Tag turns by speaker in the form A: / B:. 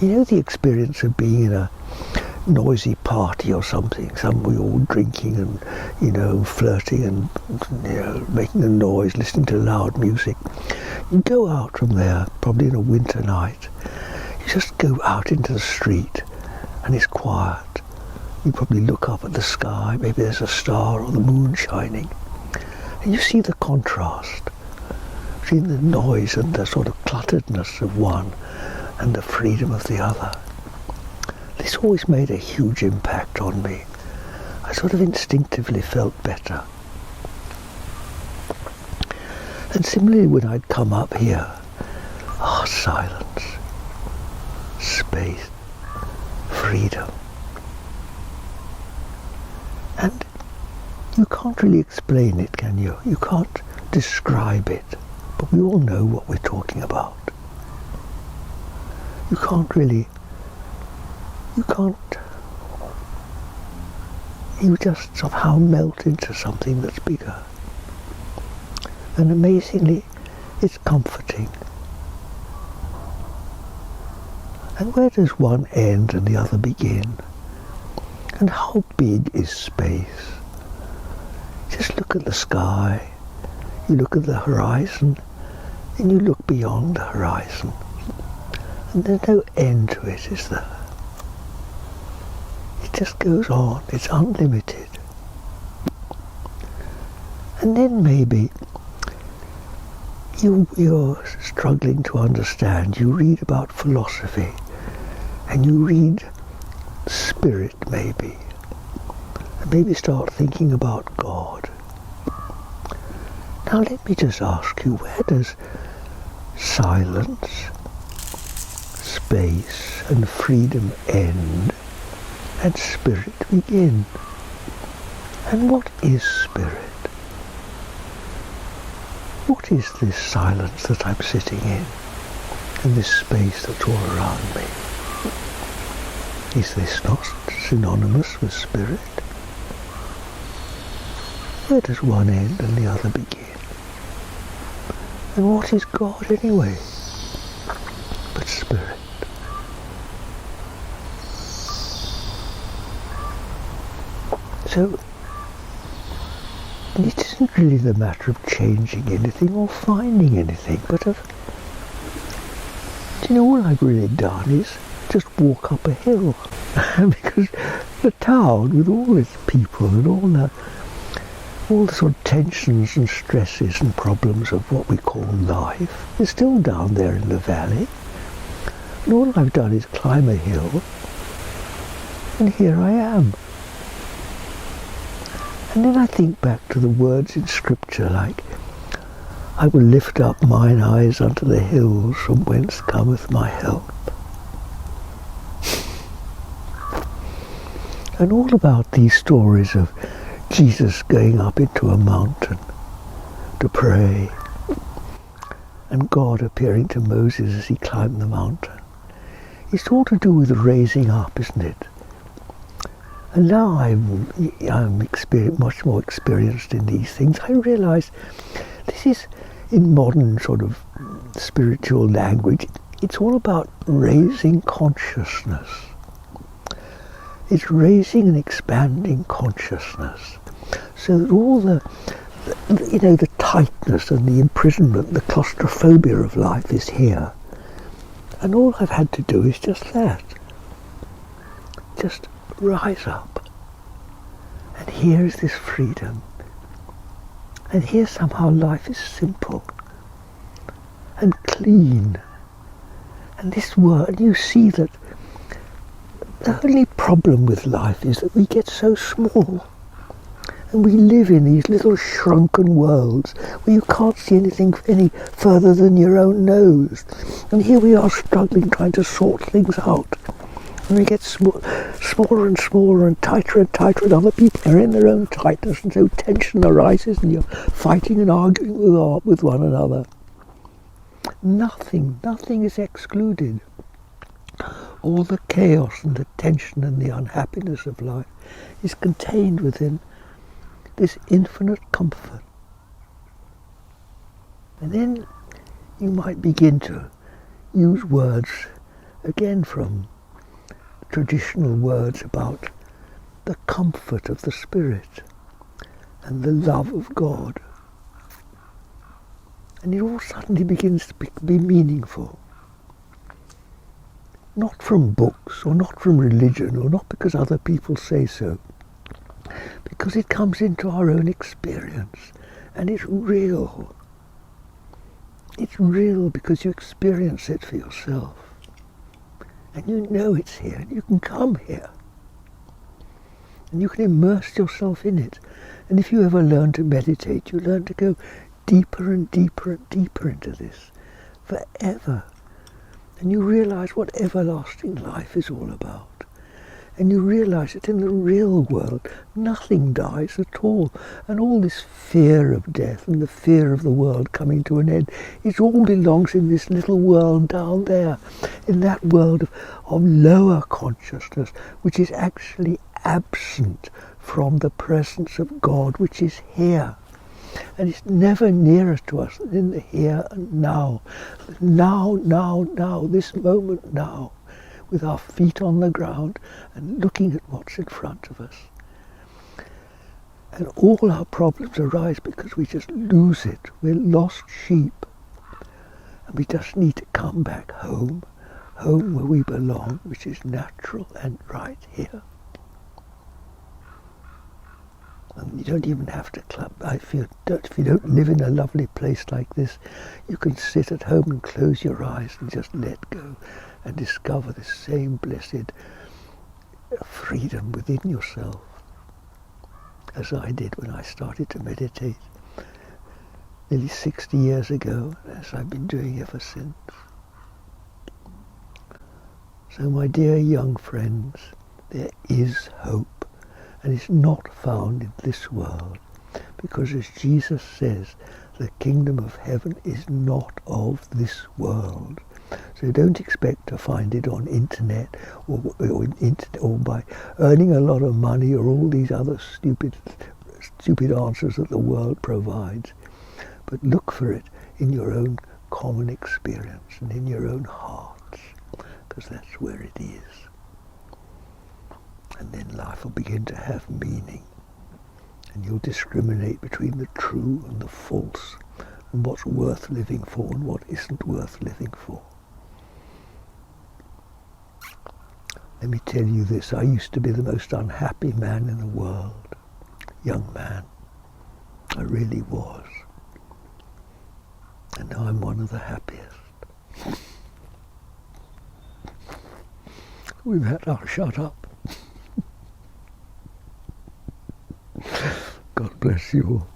A: You know the experience of being in a noisy party or something, we're all drinking and, flirting and, making a noise, listening to loud music. You go out from there, probably in a winter night, you just go out into the street and it's quiet. You probably look up at the sky, maybe there's a star or the moon shining, and you see the contrast between the noise and the sort of clutteredness of one and the freedom of the other. This always made a huge impact on me. I sort of instinctively felt better. And similarly, when I'd come up here, silence, space, freedom. And you can't really explain it, can you? You can't describe it, but we all know what we're talking about. You just somehow melt into something that's bigger. And amazingly, it's comforting. And where does one end and the other begin? And how big is space? Just look at the sky, you look at the horizon, and you look beyond the horizon. And there's no end to it, is there? It just goes on, it's unlimited. And then maybe you're struggling to understand, you read about philosophy, and you read spirit maybe, and maybe start thinking about God. Now let me just ask you, where does silence, space and freedom end and spirit begin? And what is spirit? What is this silence that I'm sitting in, and this space that's all around me? Is this not synonymous with spirit? Where does one end and the other begin? And what is God anyway but spirit? So it isn't really the matter of changing anything or finding anything, but of, all I've really done is just walk up a hill. Because the town, with all its people and all the sort of tensions and stresses and problems of what we call life, is still down there in the valley. And all I've done is climb a hill, and here I am. And then I think back to the words in scripture like, I will lift up mine eyes unto the hills from whence cometh my help. And all about these stories of Jesus going up into a mountain to pray, and God appearing to Moses as he climbed the mountain. It's all to do with raising up, isn't it? And now I'm much more experienced in these things. I realise this is, in modern sort of spiritual language, it's all about raising consciousness. It's raising and expanding consciousness, so that all the tightness and the imprisonment, the claustrophobia of life is here. And all I've had to do is just that. Just rise up. And here is this freedom. And here somehow life is simple and clean. And this world, you see that the only problem with life is that we get so small. And we live in these little shrunken worlds where you can't see anything any further than your own nose. And here we are struggling, trying to sort things out. And we get smaller and smaller and tighter, and other people are in their own tightness, and so tension arises and you're fighting and arguing with one another. Nothing is excluded. All the chaos and the tension and the unhappiness of life is contained within this infinite comfort. And then you might begin to use words again from traditional words about the comfort of the Spirit and the love of God. And it all suddenly begins to be meaningful. Not from books, or not from religion, or not because other people say so, because it comes into our own experience, and it's real. It's real because you experience it for yourself. And you know it's here, and you can come here. And you can immerse yourself in it. And if you ever learn to meditate, you learn to go deeper and deeper and deeper into this, forever. And you realize what everlasting life is all about. And you realize that in the real world, nothing dies at all. And all this fear of death and the fear of the world coming to an end, it all belongs in this little world down there, in that world of lower consciousness, which is actually absent from the presence of God, which is here. And it's never nearer to us than in the here and now. Now, this moment now, with our feet on the ground and looking at what's in front of us. And all our problems arise because we just lose it. We're lost sheep. And we just need to come back home where we belong, which is natural and right here. And you don't even have to club. If you don't live in a lovely place like this, you can sit at home and close your eyes and just let go and discover the same blessed freedom within yourself, as I did when I started to meditate nearly 60 years ago, as I've been doing ever since. So my dear young friends, there is hope, and it's not found in this world, because as Jesus says, the kingdom of heaven is not of this world. So don't expect to find it on internet or by earning a lot of money or all these other stupid answers that the world provides. But look for it in your own common experience and in your own hearts, because that's where it is. And then life will begin to have meaning, and you'll discriminate between the true and the false, and what's worth living for and what isn't worth living for. Let me tell you this, I used to be the most unhappy man in the world. Young man. I really was. And now I'm one of the happiest. We've had our shut up. God bless you all.